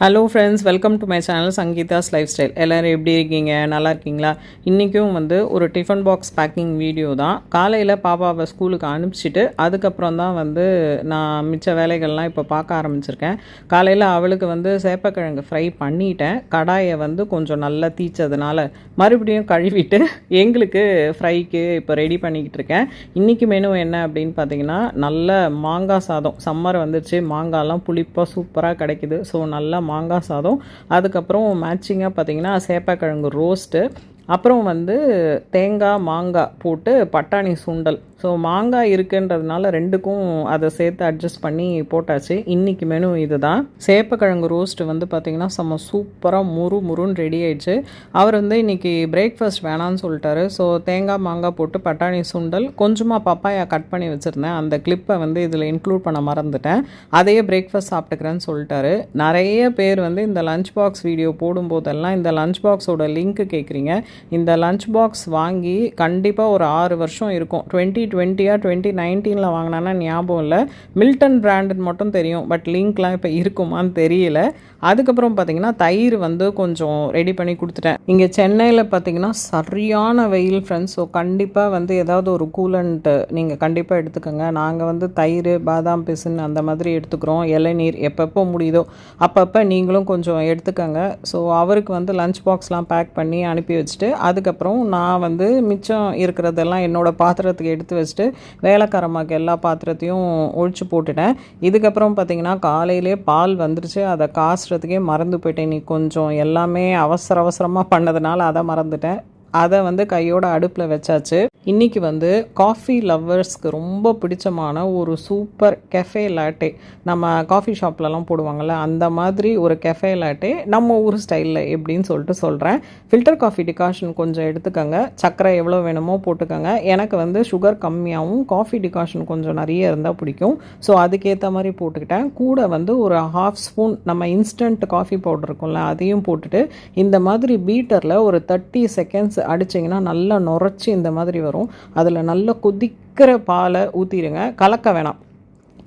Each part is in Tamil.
Hello friends, welcome to my channel Sangeetha's life style. எல்லோரும் எப்படி இருக்கீங்க? நல்லா இருக்கீங்களா? இன்றைக்கும் ஒரு டிஃபன் பாக்ஸ் பேக்கிங் வீடியோ தான். காலையில் பாப்பாவை ஸ்கூலுக்கு அனுப்பிச்சிட்டு அதுக்கப்புறம் தான் நான் மிச்ச வேலைகள்லாம் இப்போ பார்க்க ஆரம்பிச்சிருக்கேன். காலையில் அவளுக்கு சேப்பக்கிழங்கு ஃப்ரை பண்ணிட்டேன். கடாயை கொஞ்சம் நல்லா தீச்சதுனால மறுபடியும் கழுவிட்டு எங்களுக்கு ஃப்ரைக்கு இப்போ ரெடி பண்ணிக்கிட்டு இருக்கேன். இன்றைக்கி மெனு என்ன அப்படின்னு பார்த்தீங்கன்னா, நல்ல மாங்காய் சாதம். சம்மர் வந்துருச்சு, மாங்காய்லாம் புளிப்பாக சூப்பராக கிடைக்குது. ஸோ நல்லா மாங்காய் சாதம், அதுக்கப்புறம் மேட்சிங்காக பார்த்திங்கன்னா சேப்பக்கிழங்கு ரோஸ்ட்டு, அப்புறம் தேங்காய் மாங்காய் போட்டு பட்டாணி சுண்டல். ஸோ மாங்காய் இருக்குன்றதுனால ரெண்டுக்கும் அதை சேர்த்து அட்ஜஸ்ட் பண்ணி போட்டாச்சு. இன்றைக்கி மெனு இது தான். சேப்பக்கிழங்கு ரோஸ்ட்டு பார்த்திங்கன்னா செம்ம சூப்பராக முருன்னு ரெடி ஆயிடுச்சு. அவர் இன்றைக்கி பிரேக்ஃபாஸ்ட் வேணான்னு சொல்லிட்டாரு. ஸோ தேங்காய் மாங்காய் போட்டு பட்டாணி சுண்டல், கொஞ்சமாக பப்பாயா கட் பண்ணி வச்சுருந்தேன், அந்த கிளிப்பை இதில் இன்க்ளூட் பண்ண மறந்துட்டேன். அதையே பிரேக்ஃபாஸ்ட் சாப்பிட்டுக்கிறேன்னு சொல்லிட்டாரு. நிறைய பேர் இந்த லஞ்ச் பாக்ஸ் வீடியோ போடும்போதெல்லாம் இந்த லஞ்ச் பாக்ஸோட லிங்க்கு கேட்குறீங்க. இந்த லஞ்ச் பாக்ஸ் வாங்கி கண்டிப்பாக ஒரு 6 வருஷம் இருக்கும். 2019 வாங்கினானா ஞாபகம் இல்லை. மில்டன் பிராண்டுன்னு மட்டும் தெரியும், பட் லிங்க்லாம் இப்போ இருக்குமான்னு தெரியல. அதுக்கப்புறம் பார்த்திங்கன்னா தயிர் கொஞ்சம் ரெடி பண்ணி கொடுத்துட்டேன். இங்கே சென்னையில் பார்த்திங்கன்னா சரியான வெயில் ஃப்ரெண்ட்ஸ். ஸோ கண்டிப்பாக ஏதாவது ஒரு கூலண்ட்டு நீங்கள் கண்டிப்பாக எடுத்துக்கோங்க. நாங்கள் தயிர், பாதாம் பிசின் அந்த மாதிரி எடுத்துக்கிறோம். இளநீர் எப்பப்போ முடியுதோ அப்பப்போ நீங்களும் கொஞ்சம் எடுத்துக்கோங்க. ஸோ அவருக்கு லஞ்ச் பாக்ஸ்லாம் பேக் பண்ணி அனுப்பி வச்சுட்டு அதுக்கப்புறம் நான் மிச்சம் இருக்கிறதெல்லாம் என்னோடய பாத்திரத்துக்கு எடுத்து வச்சுட்டு வேலைக்காரமாக்கு எல்லா பாத்திரத்தையும் ஒழிச்சு போட்டுட்டேன். இதுக்கப்புறம் பார்த்திங்கன்னா காலையிலே பால் வந்துருச்சு, அதை காசுறதுக்கே மறந்து போயிட்டேன். நீ கொஞ்சம் எல்லாமே அவசரமாக பண்ணதுனால அதை மறந்துட்டேன். அதை கையோட அடுப்பில் வச்சாச்சு. இன்றைக்கி காஃபி லவ்வர்ஸ்க்கு ரொம்ப பிடிச்சமான ஒரு சூப்பர் கெஃபே லாட்டே, நம்ம காஃபி ஷாப்லலாம் போடுவாங்கள்ல அந்த மாதிரி ஒரு கெஃபே லாட்டே நம்ம ஊர் ஸ்டைலில் எப்படின்னு சொல்கிறேன். ஃபில்டர் காஃபி டிகாஷன் கொஞ்சம் எடுத்துக்கோங்க, சர்க்கரை எவ்வளோ வேணுமோ போட்டுக்கோங்க. எனக்கு சுகர் கம்மியாகவும் காஃபி டிகாஷன் கொஞ்சம் நிறைய இருந்தால் பிடிக்கும். ஸோ அதுக்கேற்ற மாதிரி போட்டுக்கிட்டேன். கூட ஒரு 1/2 ஸ்பூன் நம்ம இன்ஸ்டன்ட் காஃபி பவுடர் இருக்கும்ல அதையும் போட்டுட்டு இந்த மாதிரி பீட்டரில் ஒரு 30 செகண்ட்ஸ் அடிச்சிங்கன்னா நல்லா நுரைச்சி இந்த மாதிரி வரும். அதில் நல்லா கொதிக்கிற பாலை ஊற்றிடுங்க. கலக்க வேணாம்,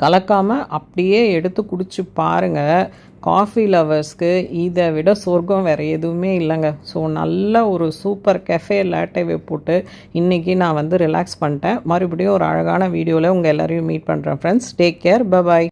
கலக்காமல் அப்படியே எடுத்து குடிச்சு பாருங்கள். காஃபி லவர்ஸ்க்கு இதை விட சொர்க்கம் வேறு எதுவுமே இல்லைங்க. ஸோ நல்ல ஒரு சூப்பர் கெஃபே லாட்டேவை போட்டு இன்றைக்கி நான் ரிலாக்ஸ் பண்ணிட்டேன். மறுபடியும் ஒரு அழகான வீடியோவில் உங்கள் எல்லோரையும் மீட் பண்ணுறேன் friends. Take care, bye bye.